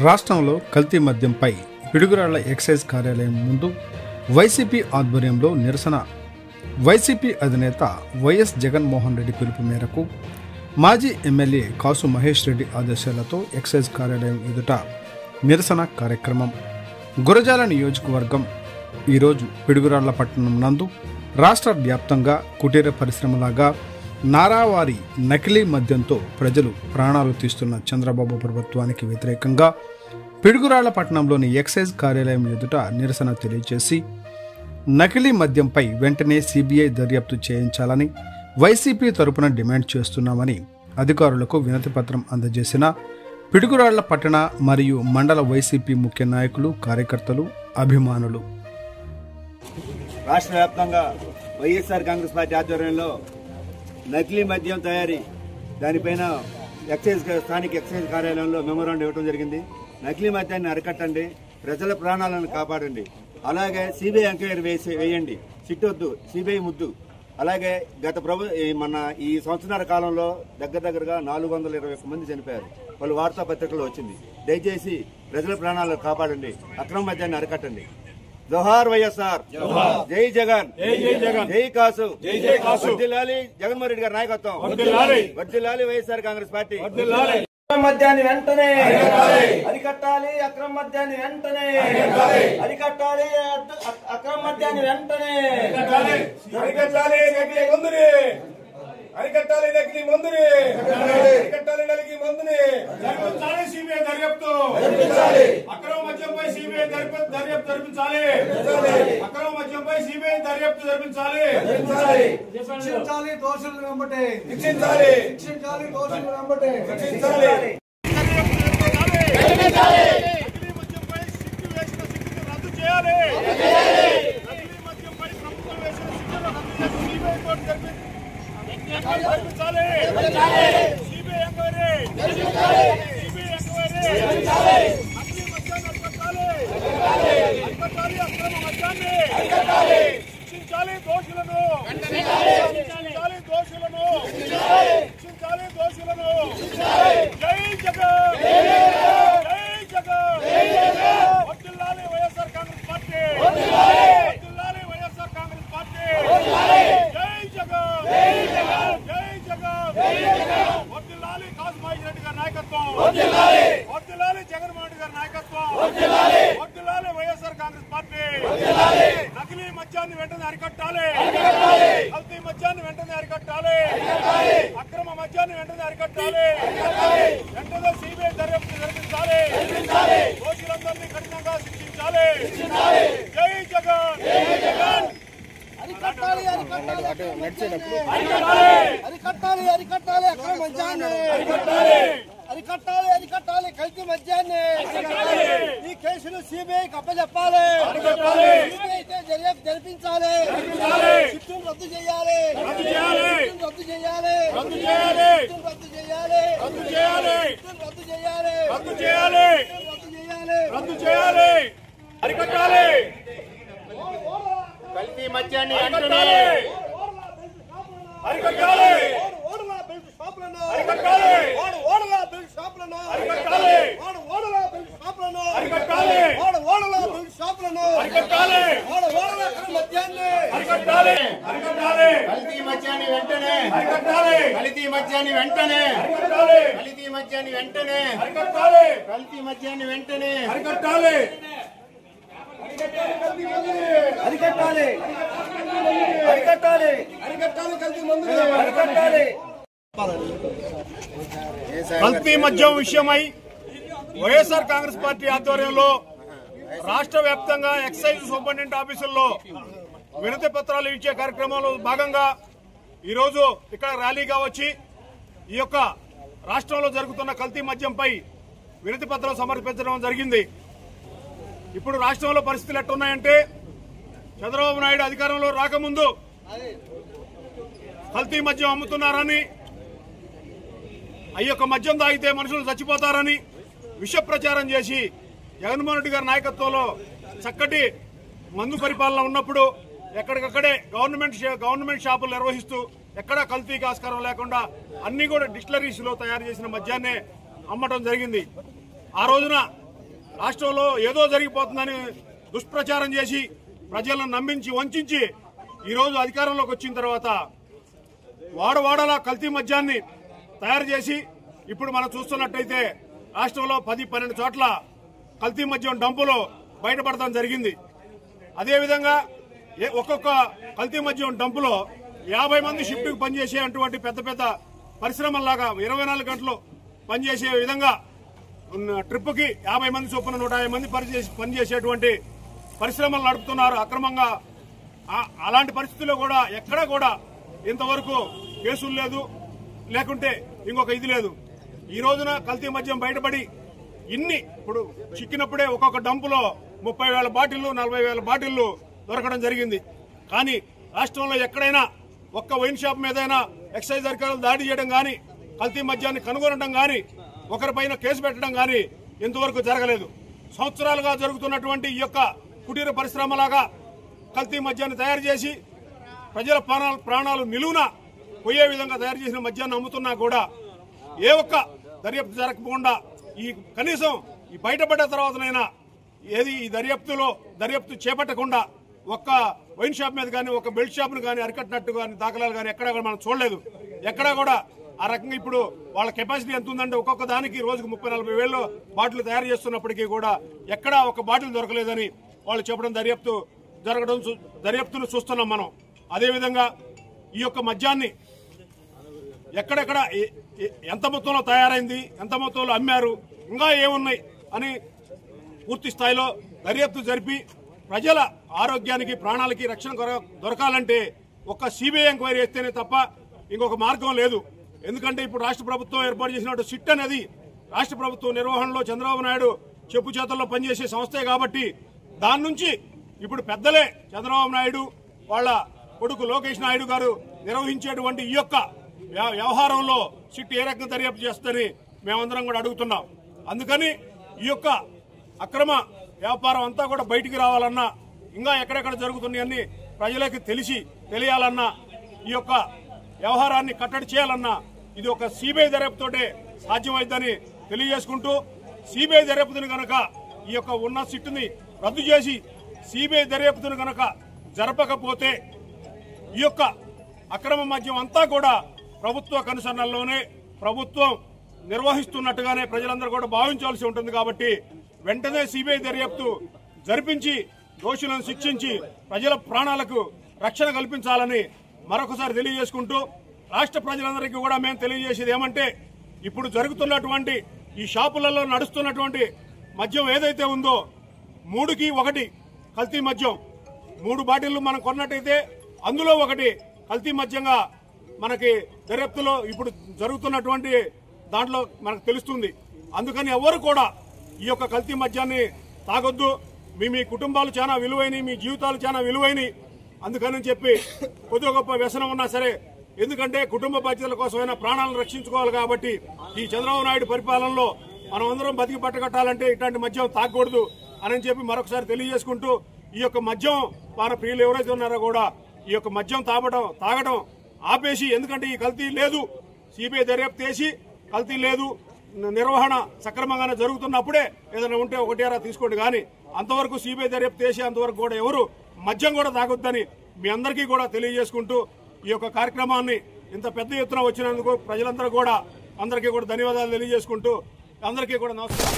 రాష్ట్రంలో కల్తీ మద్యంపై పిడుగురాళ్ల ఎక్సైజ్ కార్యాలయం ముందు వైసీపీ ఆధ్వర్యంలో నిరసన. వైసీపీ అధినేత వైఎస్ జగన్మోహన్ రెడ్డి పిలుపు మేరకు మాజీ ఎమ్మెల్యే కాసు మహేష్ రెడ్డి ఆదేశాలతో ఎక్సైజ్ కార్యాలయం ఎదుట నిరసన కార్యక్రమం. గురజాల నియోజకవర్గం ఈరోజు పిడుగురాళ్ల పట్టణం నందు రాష్ట్ర వ్యాప్తంగా కుటీర పరిశ్రమలాగా నారావారి నకిలీ మద్యంతో ప్రజలు ప్రాణాలు తీస్తున్న చంద్రబాబు ప్రభుత్వానికి వ్యతిరేకంగా పిడుగురాళ్ల పట్టణంలోని ఎక్సైజ్ కార్యాలయం ఎదుట నిరసన తెలియజేసి నకిలీ మద్యంపై వెంటనే సిబిఐ దర్యాప్తు చేయించాలని వైసీపీ తరపున డిమాండ్ చేస్తున్నామని అధికారులకు వినతిపత్రం అందజేసిన పిడుగురాళ్ల పట్టణ మరియు మండల వైసీపీ ముఖ్య నాయకులు, కార్యకర్తలు, అభిమానులు. రాష్ట్ర వ్యాప్తంగా వైఎస్ఆర్ కాంగ్రెస్ పార్టీ ఆధ్వర్యంలో నకిలీ మద్యం తయారీ దానిపైన స్థానిక ఎక్సైజ్ కార్యాలయంలో మెమోరాండం ఇవ్వడం జరిగింది. నకిలీ మద్యాన్ని అరికట్టండి, ప్రజల ప్రాణాలను కాపాడండి, అలాగే సిబిఐ ఎంక్వైరీ వేయండి, సిట్టొద్దు, సిబిఐ ముద్దు. అలాగే మన ఈ సంవత్సరాల కాలంలో దగ్గరగా 421 మంది చనిపోయారు. వాళ్ళు వార్తాపత్రికల్లో వచ్చింది. దయచేసి ప్రజల ప్రాణాలను కాపాడండి, అక్రమ మద్యాన్ని అరికట్టండి. జోహార్ వైఎస్ఆర్, జై జగన్, జై కాసు, వర్ధిల్లాలి జగన్మోహన్ రెడ్డి గారి నాయకత్వం, వర్ధిల్లాలి వైఎస్ఆర్ కాంగ్రెస్ పార్టీ. మద్యాన్ని వెంటనే అరికట్టాలి, అక్రమ మద్యాన్ని వెంటనే అరికట్టాలి, అక్రమ మద్యాన్ని వెంటనే అరికట్టాలి, నకిలీ మందుని అరికట్టాలి, నకిలీ మందుని అరికట్టాలి, నకిలీ మందుని జరిపించాలి, సిబిఐ దర్యాప్తు జరిపించాలి, అక్రమ మద్యంపై సిబిఐ దర్యాప్తు జరిపించాలి, అక్రమ మద్యంపై సిబిఐ దర్యాప్తు జరిపించాలి, శిక్షించాలి, దోషులను వెంబడే శిక్షించాలి, శిక్షించాలి, దోషులను వెంబడే శిక్షించాలి. నకిలీ మద్యంపై శిక్ష వేసిన శిక్షను రద్దు చేయాలి, నకిలీ మద్యంపై ప్రభుత్వం వేసిన శిక్షను రద్దు చేసి సిబిఐ కోర్టు జరిపించాలి, సిబిఐ ఎంక్వైరీ, సిబిఐ ఎంక్వైరీ, నకిలీ మద్యాన్ని అరికట్టాలి, అక్రమ మద్యాన్ని శిక్షించాలి, దోషులను శిక్షించాలి, దోషులను శిక్షించాలి, దోషులను. జై జగన్, జై జగన్, వర్ధిల్లాలి వైఎస్ఆర్ కాంగ్రెస్ పార్టీ, వర్ధిల్లాలి వైఎస్ఆర్ కాంగ్రెస్ పార్టీ. జై జగన్, జై జగన్, వర్ధిల్లాలి కాసు మహేష్ రెడ్డి గారి నాయకత్వం, వర్ధిల్లాలి జగన్మోహన్ రెడ్డి గారి నాయకత్వం, వర్ధిల్లాలి వైఎస్ఆర్ కాంగ్రెస్ పార్టీ. నకిలీ మద్యాన్ని వెంటనే అరికట్టాలి, కల్తీ మద్యాన్ని వెంటనే అరికట్టాలి, అక్రమ మద్యాన్ని వెంటనే అరికట్టాలి, వెంటనే సిబిఐ దర్యాప్తు జరిపించాలి, దోషులందరినీ కఠినంగా శిక్షించాలి. జై జగన్, జై జగన్. అరికట్టాలి, అరికట్టాలి, అరికట్టాలి, అక్రమ మద్యాన్ని అరికట్టాలి, అరికట్టాలి, కల్తీ మద్యాన్ని. ఈ కేసులు సిబిఐకి అప్పచెప్పాలి, సిబిఐ దర్యాప్తు జరిపించాలి, శిక్షను రద్దు చేయాలి, రద్దు చేయాలి, రద్దు చేయాలి, రద్దు చేయాలి, రద్దు చేయాలి, రద్దు చేయాలి, రద్దు చేయాలి, రద్దు చేయాలి, రద్దు చేయాలి, రద్దు చేయాలి, అరికట్టాలి, కల్తీ మద్యాన్ని వెంటనే అరికట్టాలి, అరికట్టాలి, ఓడలా బిల్ షాపులను అరికట్టాలి, ఓడలా బిల్ షాపులను అరికట్టాలి, ఓడలా బిల్ షాపులను అరికట్టాలి, ఓడలా అక్రమ మద్యాన్ని అరికట్టాలి, అరికట్టాలి, కల్తీ మద్యాన్ని వెంటనే అరికట్టాలి, కల్తీ మద్యాన్ని వెంటనే అరికట్టాలి, కల్తీ మద్యాన్ని వెంటనే అరికట్టాలి, కల్తీ మద్యాన్ని వెంటనే అరికట్టాలి, అరికట్టాలి, అరికట్టాలి, అరికట్టాలి, కల్తీ మందు అరికట్టాలి. కల్తీ మద్యం విషయమై వైఎస్ఆర్ కాంగ్రెస్ పార్టీ ఆధ్వర్యంలో రాష్ట్ర వ్యాప్తంగా ఎక్సైజ్ సూపరింటెండెంట్ ఆఫీసుల్లో వినతి పత్రాలు ఇచ్చే కార్యక్రమంలో భాగంగా ఈరోజు ఇక్కడ ర్యాలీగా వచ్చి ఈ యొక్క రాష్ట్రంలో జరుగుతున్న కల్తీ మద్యంపై వినతి పత్రం సమర్పించడం జరిగింది. ఇప్పుడు రాష్ట్రంలో పరిస్థితులు ఎట్టున్నాయంటే, చంద్రబాబు నాయుడు అధికారంలో రాకముందు కల్తీ మద్యం అమ్ముతున్నారని, ఈ యొక్క మద్యం తాగితే మనుషులు చచ్చిపోతారని విష ప్రచారం చేసి జగన్మోహన్ రెడ్డి గారి నాయకత్వంలో చక్కటి మందు పరిపాలన ఉన్నప్పుడు ఎక్కడికక్కడే గవర్నమెంట్ షాపులు నిర్వహిస్తూ ఎక్కడా కల్తీకి ఆస్కారం లేకుండా అన్ని కూడా డిస్టిలరీస్ లో తయారు చేసిన మద్యాన్నే అమ్మటం జరిగింది. ఆ రోజున రాష్ట్రంలో ఏదో జరిగిపోతుందని దుష్ప్రచారం చేసి ప్రజలను నమ్మించి వంచి ఈరోజు అధికారంలోకి వచ్చిన తర్వాత వాడవాడలా కల్తీ మద్యాన్ని తయారు చేసి ఇప్పుడు మనం చూస్తున్నట్టయితే రాష్ట్రంలో 10-12 చోట్ల కల్తీ మద్యం డంపులు బయటపడటం జరిగింది. అదేవిధంగా ఒక్కొక్క కల్తీ మద్యం డంపులో 50 మంది షిఫ్ట్కి పనిచేసే అటువంటి పెద్ద పెద్ద పరిశ్రమల్లాగా 24 గంటలు పనిచేసే విధంగా ట్రిప్కి 50 మంది చొప్పున 150 మంది పనిచేసేటువంటి పరిశ్రమలు నడుపుతున్నారు అక్రమంగా. అలాంటి పరిస్థితుల్లో కూడా ఎక్కడా కూడా ఇంతవరకు కేసులు లేదు, లేకుంటే ఇంకొక ఇది లేదు. ఈ రోజున కల్తీ మద్యం బయటపడి ఇప్పుడు చిక్కినప్పుడే ఒక్కొక్క డంపులో 30,000 బాటిళ్లు 40,000 బాటిళ్లు దొరకడం జరిగింది. కానీ రాష్ట్రంలో ఎక్కడైనా ఒక్క వైన్ షాప్ మీదైనా ఎక్సైజ్ అధికారులు దాడి చేయడం గాని, కల్తీ మద్యాన్ని కనుగొనడం గాని, ఒకరిపైన కేసు పెట్టడం గాని ఇంతవరకు జరగలేదు. సంవత్సరాలుగా జరుగుతున్నటువంటి ఈ యొక్క కుటీర పరిశ్రమలాగా కల్తీ మద్యాన్ని తయారు చేసి ప్రజల ప్రాణాలు నిలువున పోయే విధంగా తయారు చేసిన మద్యాన్ని అమ్ముతున్నా కూడా ఏ ఒక్క దర్యాప్తు జరగకుండా కనీసం ఈ బయటపడ్డ తర్వాతనైనా ఈ దర్యాప్తు చేపట్టకుండా ఒక్క వైన్ షాప్ మీద కానీ ఒక బెల్ట్ షాప్ ను కానీ అరికట్టినట్టు కానీ దాఖలాలు కానీ ఎక్కడా కూడా మనం చూడలేదు. ఎక్కడా కూడా ఆ రకంగా ఇప్పుడు వాళ్ళ కెపాసిటీ ఎంత ఉందంటే ఒక్కొక్క దానికి రోజుకు 30-40 వేలు బాటిల్ తయారు చేస్తున్నప్పటికీ కూడా ఎక్కడా ఒక బాటిల్ దొరకలేదని వాళ్ళు చెప్పడం దర్యాప్తును చూస్తున్నాం మనం. అదేవిధంగా ఈ యొక్క మద్యాన్ని ఎక్కడెక్కడ ఎంత మొత్తంలో తయారైంది, ఎంత మొత్తంలో అమ్మారు, ఇంకా ఏమున్నాయి అని పూర్తి స్థాయిలో దర్యాప్తు జరిపి ప్రజల ఆరోగ్యానికి ప్రాణాలకి రక్షణ దొరకాలంటే ఒక్క సిబిఐ ఎంక్వైరీ చేస్తేనే తప్ప ఇంకొక మార్గం లేదు. ఎందుకంటే ఇప్పుడు రాష్ట్ర ప్రభుత్వం ఏర్పాటు చేసినట్టు సిట్ అనేది రాష్ట్ర ప్రభుత్వం నిర్వహణలో చంద్రబాబు నాయుడు చెప్పు చేతల్లో పనిచేసే సంస్థే కాబట్టి దాని నుంచి ఇప్పుడు పెద్దలే చంద్రబాబు నాయుడు వాళ్ళ కొడుకు లోకేష్ నాయుడు గారు నిర్వహించేటువంటి ఈ యొక్క వ్యవహారంలో సిట్ ఏ రకంగా దర్యాప్తు చేస్తుందని మేమందరం కూడా అడుగుతున్నాం. అందుకని ఈ యొక్క అక్రమ వ్యాపారం అంతా కూడా బయటికి రావాలన్నా, ఇంకా ఎక్కడెక్కడ జరుగుతున్నాయని ప్రజలకి తెలియాలన్నా, ఈ యొక్క వ్యవహారాన్ని కట్టడి చేయాలన్నా ఇది ఒక సిబిఐ దర్యాప్తుతోటే సాధ్యమైందని తెలియజేసుకుంటూ, సిబిఐ దర్యాప్తును కనుక ఈ యొక్క ఉన్న సిట్టుని రద్దు చేసి సిబిఐ దర్యాప్తును కనుక జరపకపోతే ఈ యొక్క అక్రమ మద్యం అంతా కూడా ప్రభుత్వ కనుసన్నల్లోనే ప్రభుత్వం నిర్వహిస్తున్నట్టుగానే ప్రజలందరూ కూడా భావించాల్సి ఉంటుంది. కాబట్టి వెంటనే సిబిఐ దర్యాప్తు జరిపించి దోషులను శిక్షించి ప్రజల ప్రాణాలకు రక్షణ కల్పించాలని మరొకసారి తెలియజేసుకుంటూ, రాష్ట్ర ప్రజలందరికీ కూడా మేము తెలియజేసేది ఏమంటే, ఇప్పుడు జరుగుతున్నటువంటి ఈ షాపులలో నడుస్తున్నటువంటి మద్యం ఏదైతే ఉందో 3కి 1 కల్తీ మద్యం. 3 బాటిళ్లు మనం కొన్నట్టయితే అందులో 1 కల్తీ మద్యంగా మనకి దర్యాప్తులో ఇప్పుడు జరుగుతున్నటువంటి దాంట్లో మనకు తెలుస్తుంది. అందుకని ఎవరు కూడా ఈ యొక్క కల్తీ మద్యాన్ని తాగొద్దు. మీ కుటుంబాలు చాలా విలువైనవి, మీ జీవితాలు చాలా విలువైనవి. అందుకని చెప్పి కొద్దిగా గొప్ప వ్యసనం ఉన్నా సరే, ఎందుకంటే కుటుంబ బాధ్యతల కోసమైనా ప్రాణాలను రక్షించుకోవాలి. కాబట్టి ఈ చంద్రబాబు నాయుడు పరిపాలనలో మనం అందరం బతికి పట్టగట్టాలంటే ఇట్లాంటి మద్యం తాగకూడదు అని చెప్పి మరొకసారి తెలియజేసుకుంటూ, ఈ యొక్క మద్యం మన ప్రియులు ఎవరైతే ఉన్నారో కూడా ఈ యొక్క మద్యం తాగడం ఆపేసి, ఎందుకంటే ఈ కల్తీ లేదు, సిబిఐ దర్యాప్తు చేసి కల్తీ లేదు, నిర్వహణ సక్రమంగానే జరుగుతున్నప్పుడే ఏదైనా ఉంటే 1 తీసుకోండి. కానీ అంతవరకు సిబిఐ దర్యాప్తు చేసి అంతవరకు కూడా ఎవరు మద్యం కూడా తాగొద్దని మీ అందరికీ కూడా తెలియజేసుకుంటూ, ఈ యొక్క కార్యక్రమాన్ని ఇంత పెద్ద ఎత్తున వచ్చినందుకు ప్రజలందరూ కూడా అందరికీ కూడా ధన్యవాదాలు తెలియజేసుకుంటూ అందరికీ కూడా నమస్కారం.